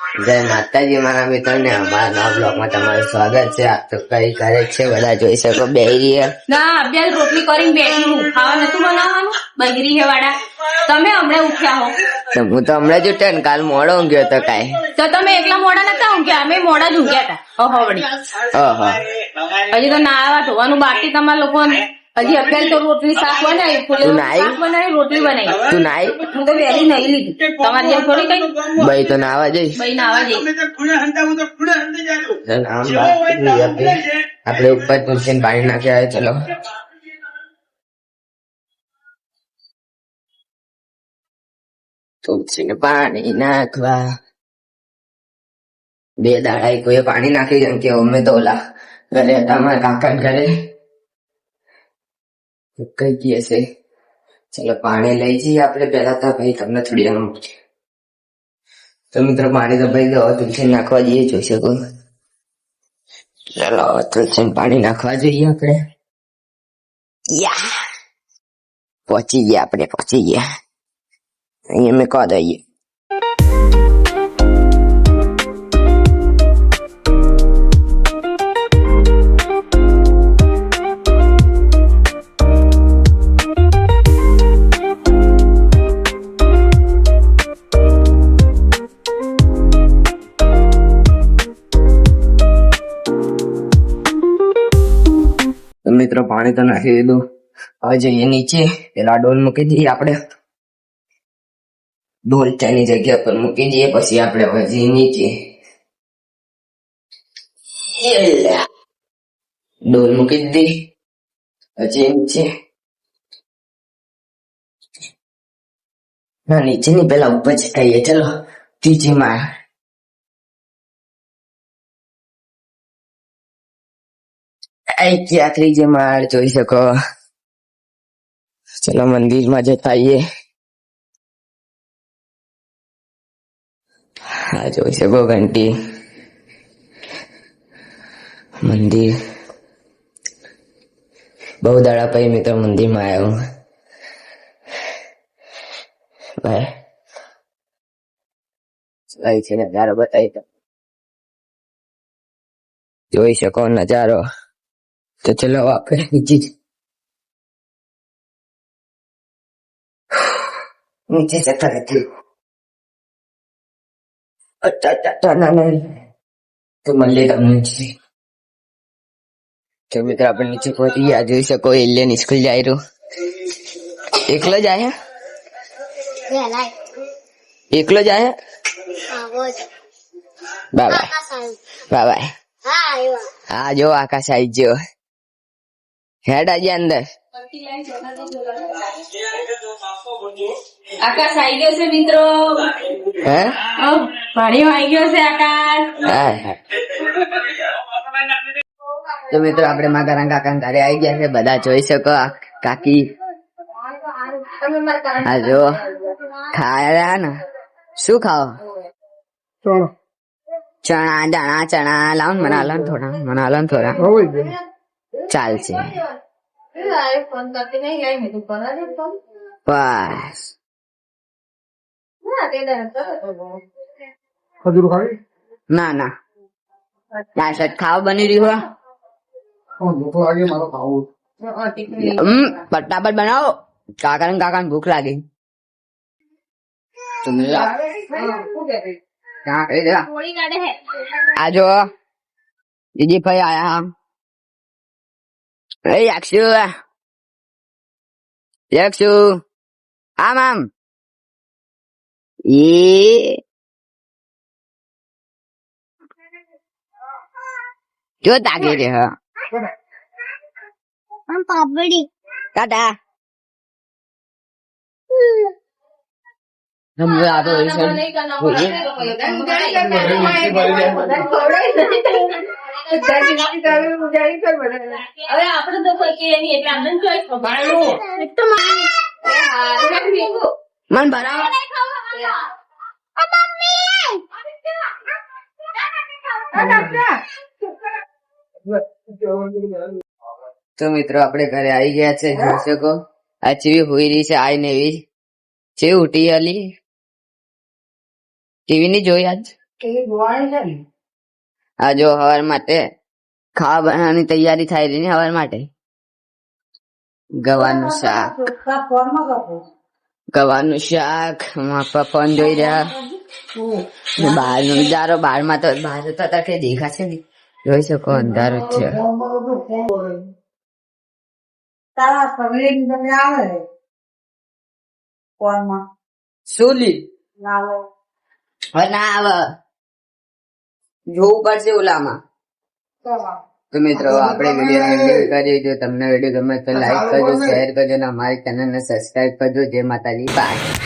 જય માતાજી મારા મિત્રોને અમારા નવા બ્લોગમાં તમારું સ્વાગત છે. આપ તો કઈ કરે છે બધા જોઈ શકો. બેહરી ના અભ્યાસ રોટલી કરીને બેઠી હું. ખાવા નતું બનાવવાનું બગરી હે વાડા. તમે હમણાં ઉઠ્યા હો તો હું તો હમણાં જ ઉઠ્યો ને કાલ મોડો ઊંઘ્યો તો કાંઈ. તો તમે એકલા મોડા નતા ઊંઘ્યા, અમે મોડા જ ઊંઘ્યા હતા. ઓહો વળી ઓહો હજી તો નાવા ધોવાનું બાકી તમારા લોકોને. હજી અત્યારે તો રોટલી શાક બનાવી, તું નાઈ? શાક બનાવી રોટલી બનાવી. તું નાઈ? હું તો વહેલી નહીં લીધી. તમારે જેમ થોડી કઈ ભાઈ તો નાવા જઈ ભાઈ નાવા જઈ. આપડે ઉપર તુલસી પાણી નાખ્યા. ચલો તુલસી પાણી નાખવા. 2 દાડા કોઈ પાણી નાખી જેમ કે અમે તો ઓલા ઘરે હતા અમારા કાકા ઘરે કઈ ગયે છે. ચલો પાણી લઈ જઈએ આપણે. પેલા તો ભાઈ તમને થોડી વાર મૂકીએ. તો મિત્રો પાણી તો ભાઈ દો તુલસી નાખવા જઈએ. જોઈ શકો. ચલો તુલસી પાણી નાખવા જોઈએ આપણે. યા પહોંચી ગયા આપણે, પહોંચી ગયા. અહીંયા મેં કહી દઈએ. મિત્રો પાણી તો નાખી દીધું. હવે જઈએ નીચે. પેલા ડોલ મૂકી દઈએ આપણે. ડોલ ચાની જગ્યા પર મૂકી દઈએ. પછી આપણે હવે જઈએ નીચે. ડોલ મૂકી દીધી. હજી નીચે ના નીચે ની પેલા ઉપર જઈએ. ચલો ત્રીજી માળ. ક્યાં ત્રીજી માળ જોઈ શકો. ચલો મંદિરમાં જતા આવીએ. હા જોઈ શકો ઘંટી. મંદિર બહુ દાડા પછી મિત્રો મંદિરમાં આવ્યો. ભાઈ છે નજારો બતાવી તો જોઈ શકો નજારો. તો ચલો આપણે નીચે જતા નથી. તો મળીએ તમને નીચે. તો મિત્રો આપણે નીચે પહોંચી ગયા. જોઈ શકો એલિયન સ્કૂલ જાય રહ્યો. એકલો જાય? એકલો જાય? Bye bye bye. હા જો આકાશ આવી ગયો. હેડ આજે અંદર. આકાશ આવી ગયો છે મિત્રો. હે પાણીમાં આવી ગયો છે આકાશ. તો મિત્રો આપણે મારા કાકા ઘરે આવી ગયા છે. બધા જોઈ શકો. કાકી હા જો ખાયા ને. શું ખાઓ? ચણા દાણા ચણા લાવ મને હાલો ને થોડા. મને હાલો ને થોડા. ચાલશે બસ. ના ના નાશત ખાવા બની રહ્યું. ફટાફટ બનાવો. કાકા ભૂખ લાગી. આજો દીદી ભાઈ આયા. યક્ષુ આમ આમ જો તાકી રે. પાપડી ટાટા. મન બરાબર તો મિત્રો આપણે ઘરે આવી ગયા છે. જોઈ શકો આ ચીવી હોઈ રહી છે. આઈ ને એવી છે ઉઠી હાલી. ટીવી ની જોઈ આજ આ જો હવાર માટે ખાવા બનાવવાની તૈયારી થાય રહી ને હવાર માટે ગવાનું શાક મારા પપ્પા જોઈ રહ્યા બહાર નો નજારો બહારમાં તો કઈ દેખાશે નહીં જોઈ શકો અંધારું જ છે શું લી હવે ના આવે જોવું પડશે ઓલામાં તો મિત્રો આપણે વિડીયો કરીએ જો તમને વિડીયો ગમે તો લાઈક કરજો શેર કરજો અને અમારી ચેનલને સબસ્ક્રાઇબ કરજો જય માતાજી બાય